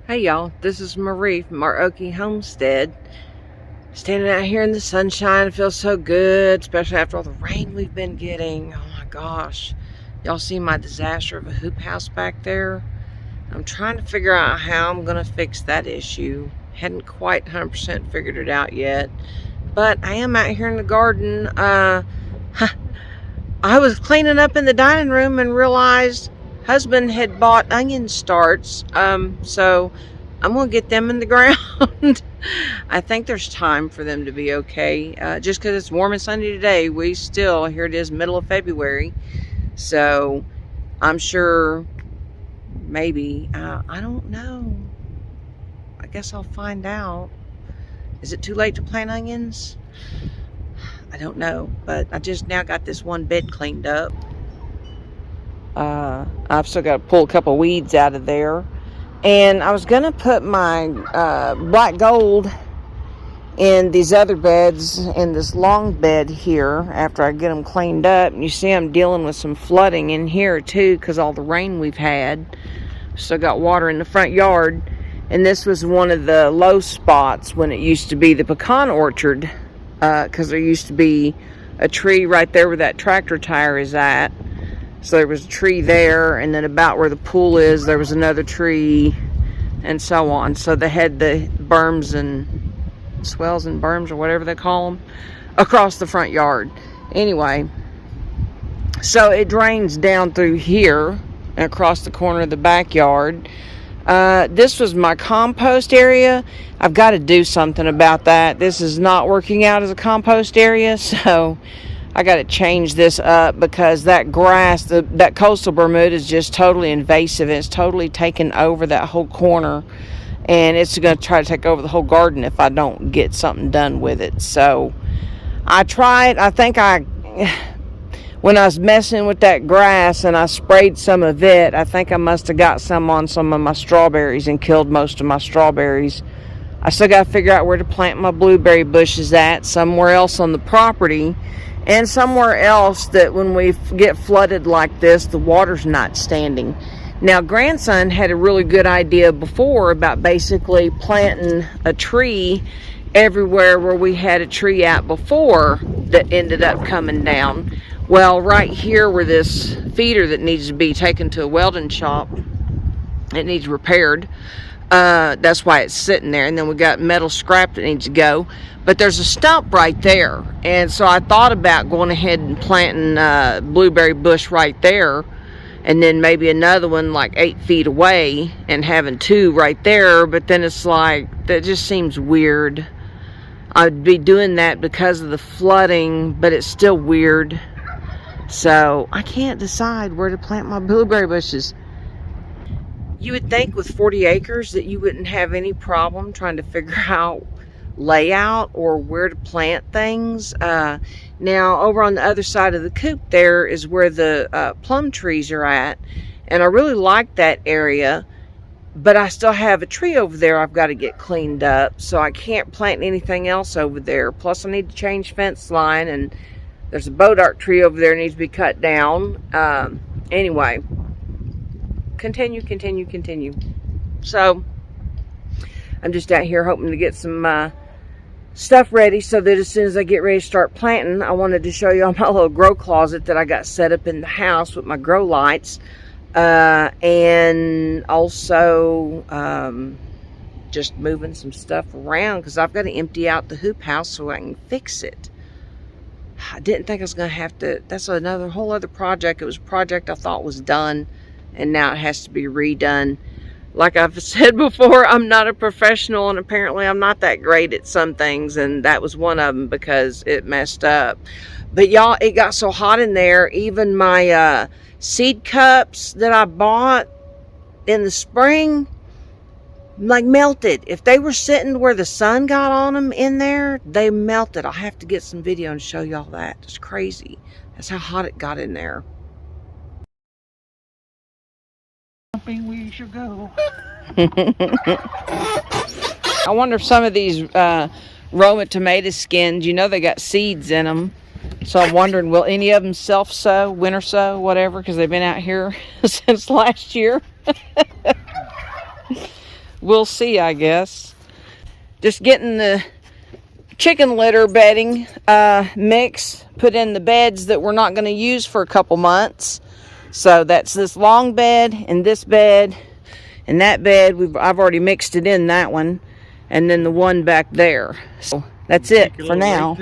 Hey y'all, this is Marie from our Okie Homestead. Standing out here in the sunshine, it feels so good, especially after all the rain we've been getting. Oh my gosh. Y'all see my disaster of a hoop house back there? I'm trying to figure out how I'm going to fix that issue. Hadn't quite 100% figured it out yet. But I am out here in the garden. I was cleaning up in the dining room and realized husband had bought onion starts, so I'm gonna get them in the ground. I think there's time for them to be okay, just because it's warm and sunny today. We still, here it is, middle of February, so I'm sure maybe, I don't know, I guess I'll find out. Is it too late to plant onions? I don't know, but I just now got this one bed cleaned up. I've still got to pull a couple weeds out of there. And I was going to put my black gold in these other beds, in this long bed here, after I get them cleaned up. And you see I'm dealing with some flooding in here too, because all the rain we've had. Still got water in the front yard. And this was one of the low spots when it used to be the pecan orchard, because there used to be a tree right there where that tractor tire is at. So there was a tree there, and then about where the pool is, there was another tree, and so on. So they had the berms and swells and berms, or whatever they call them, across the front yard. Anyway, so it drains down through here and across the corner of the backyard. This was my compost area. I've got to do something about that. This is not working out as a compost area, so I got to change this up, because that grass, that coastal Bermuda, is just totally invasive. It's totally taken over that whole corner, and it's going to try to take over the whole garden if I don't get something done with it. So I tried. I think when I was messing with that grass and I sprayed some of it, I think I must have got some on some of my strawberries and killed most of my strawberries. I still got to figure out where to plant my blueberry bushes at, somewhere else on the property. And somewhere else that when we get flooded like this, the water's not standing. Now, grandson had a really good idea before about basically planting a tree everywhere where we had a tree at before that ended up coming down. Well, right here where this feeder that needs to be taken to a welding shop, it needs repaired. That's why it's sitting there. And then we got metal scrap that needs to go. But there's a stump right there. And so I thought about going ahead and planting a blueberry bush right there. And then maybe another one like 8 feet away and having 2 right there. But then it's like, that just seems weird. I'd be doing that because of the flooding, but it's still weird. So I can't decide where to plant my blueberry bushes. You would think with 40 acres that you wouldn't have any problem trying to figure out layout or where to plant things. Now over on the other side of the coop there is where the plum trees are at, and I really like that area, but I still have a tree over there I've got to get cleaned up, so I can't plant anything else over there. Plus I need to change fence line, and there's a bodark tree over there that needs to be cut down. Anyway, continue. So I'm just out here hoping to get some stuff ready so that as soon as I get ready to start planting, I wanted to show you all my little grow closet that I got set up in the house with my grow lights, and also just moving some stuff around because I've got to empty out the hoop house so I can fix it. I didn't think I was going to have to. That's another whole other project. It was a project I thought was done, and now it has to be redone. Like I've said before, I'm not a professional, and apparently I'm not that great at some things, and that was one of them because it messed up. But y'all, it got so hot in there, even my seed cups that I bought in the spring, like, melted. If they were sitting where the sun got on them in there, they melted. I'll have to get some video and show y'all that. It's crazy. That's how hot it got in there. We should go. I wonder if some of these Roma tomato skins, you know, they got seeds in them. So I'm wondering, will any of them self-sow, winter sow, whatever, because they've been out here since last year. we'll see, I guess. Just getting the chicken litter bedding mix put in the beds that we're not going to use for a couple months. So that's this long bed and this bed and that bed. I've already mixed it in that one, and then the one back there. So that's it for now.